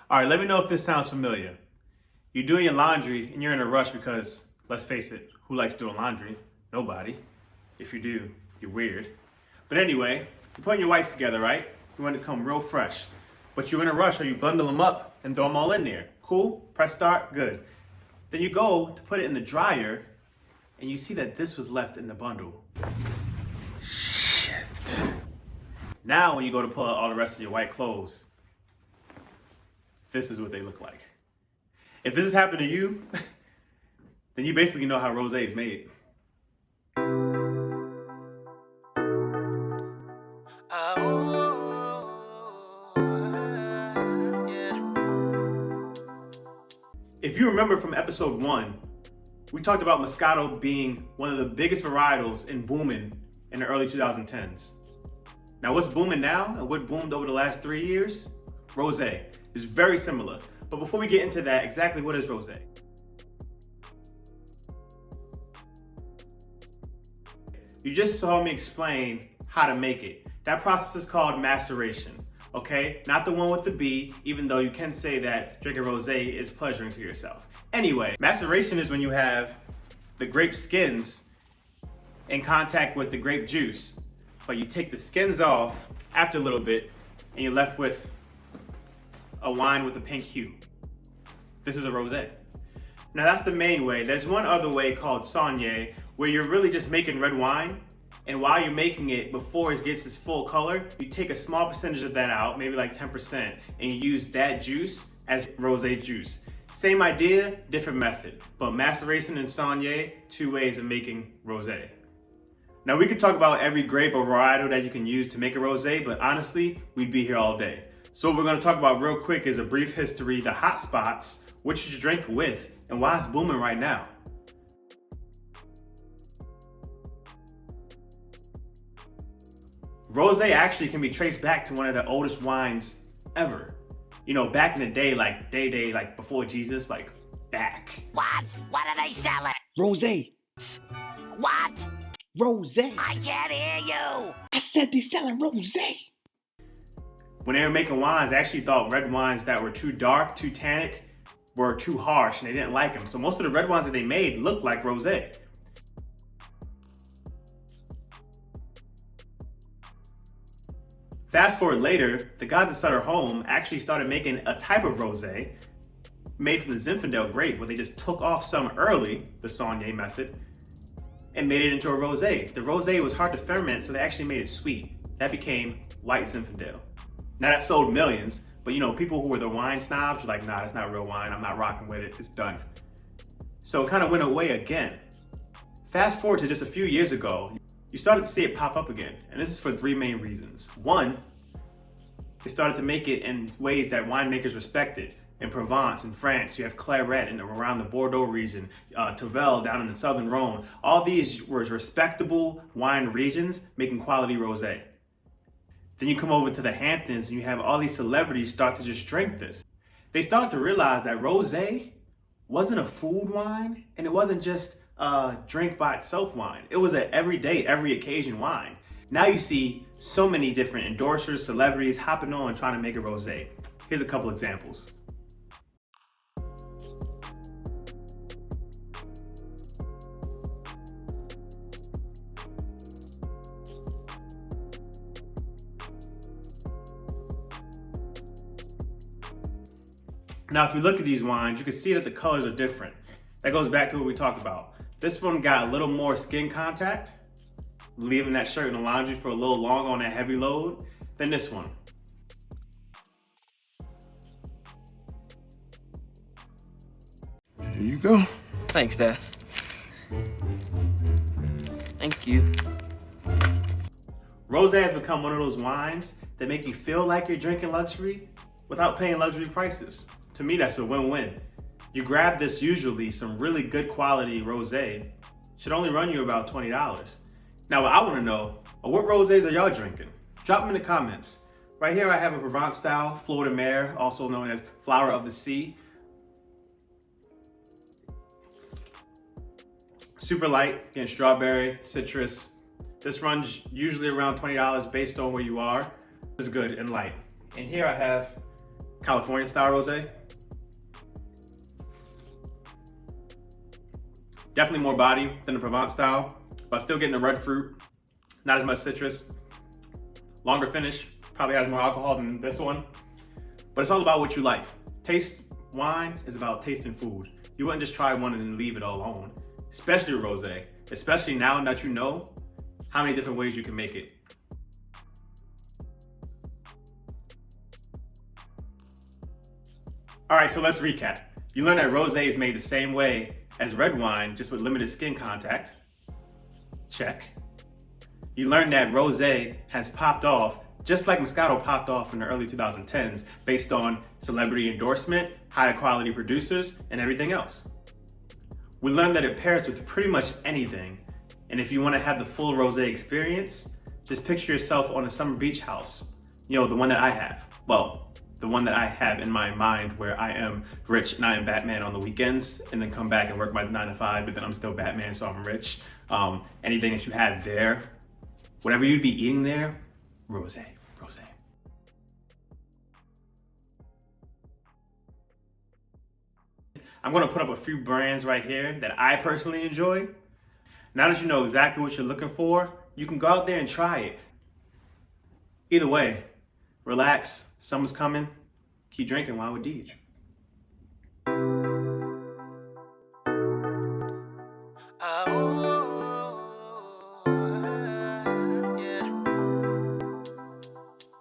All right, let me know if this sounds familiar. You're doing your laundry and you're in a rush because, let's face it, who likes doing laundry? Nobody. If you do, you're weird. But anyway, you're putting your whites together, right? You want it to come real fresh. But you're in a rush, so you bundle them up and throw them all in there. Cool? Press start? Good. Then you go to put it in the dryer and you see that this was left in the bundle. Shit. Now when you go to pull out all the rest of your white clothes, this is what they look like. If this has happened to you, then you basically know how rosé is made. If you remember from episode 1, we talked about Moscato being one of the biggest varietals in booming in the early 2010s. Now what's booming now and what boomed over the last 3 years? Rosé. It's very similar. But before we get into that, exactly what is rosé? You just saw me explain how to make it. That process is called maceration, okay? Not the one with the B, even though you can say that drinking rosé is pleasuring to yourself. Anyway, maceration is when you have the grape skins in contact with the grape juice, but you take the skins off after a little bit and you're left with a wine with a pink hue. This is a rosé. Now that's the main way. There's one other way called saunier, where you're really just making red wine, and while you're making it, before it gets its full color, you take a small percentage of that out, maybe like 10%, and you use that juice as rosé juice. Same idea, different method, but maceration and saunier, two ways of making rosé. Now we could talk about every grape or varietal that you can use to make a rosé, but honestly, we'd be here all day. So what we're gonna talk about real quick is a brief history, the hot spots, what you should drink with, and why it's booming right now. Rosé actually can be traced back to one of the oldest wines ever. You know, back in the day, like like before Jesus, like back. What? What are they selling? Rosé. What? Rosé. I can't hear you. I said they selling rosé. When they were making wines, they actually thought red wines that were too dark, too tannic, were too harsh, and they didn't like them. So most of the red wines that they made looked like rosé. Fast forward later, the guys at Sutter Home actually started making a type of rosé made from the Zinfandel grape, where they just took off some early, the saunier method, and made it into a rosé. The rosé was hard to ferment, so they actually made it sweet. That became white Zinfandel. Now that sold millions, but you know, people who were the wine snobs were like, nah, that's not real wine, I'm not rocking with it, it's done. So it kind of went away again. Fast forward to just a few years ago, you started to see it pop up again, and this is for 3 main reasons. One, they started to make it in ways that winemakers respected. In Provence, in France, you have Claret and around the Bordeaux region, Tavel down in the southern Rhone. All these were respectable wine regions making quality rosé. Then you come over to the Hamptons and you have all these celebrities start to just drink this. They start to realize that rosé wasn't a food wine, and it wasn't just a drink by itself wine. It was an everyday, every occasion wine. Now you see so many different endorsers, celebrities hopping on trying to make a rosé. Here's a couple examples. Now, if you look at these wines, you can see that the colors are different. That goes back to what we talked about. This one got a little more skin contact, leaving that shirt in the laundry for a little long on that heavy load, than this one. Here you go. Thanks, Dad. Thank you. Rosé has become one of those wines that make you feel like you're drinking luxury without paying luxury prices. To me, that's a win-win. You grab this, usually some really good quality rosé, should only run you about $20. Now what I wanna know, what rosés are y'all drinking? Drop them in the comments. Right here I have a Provence style, Fleur De Mer, also known as Flower of the Sea. Super light, getting strawberry, citrus. This runs usually around $20 based on where you are. It's good and light. And here I have California style rosé. Definitely more body than the Provence style, but still getting the red fruit, not as much citrus. Longer finish, probably has more alcohol than this one. But it's all about what you like. Taste wine is about tasting food. You wouldn't just try one and then leave it alone, especially rosé, especially now that you know how many different ways you can make it. All right, so let's recap. You learned that rosé is made the same way as red wine, just with limited skin contact. Check. You learned that rosé has popped off just like Moscato popped off in the early 2010s based on celebrity endorsement, higher quality producers, and everything else. We learned that it pairs with pretty much anything, and if you want to have the full rosé experience, just picture yourself on a summer beach house. You know, the one that I have. Well, the one that I have in my mind where I am rich and I am Batman on the weekends and then come back and work my 9 to 5, but then I'm still Batman, so I'm rich. Anything that you have there, whatever you'd be eating there, rosé. I'm gonna put up a few brands right here that I personally enjoy. Now that you know exactly what you're looking for, you can go out there and try it. Either way, relax, summer's coming, keep drinking wine with Deej.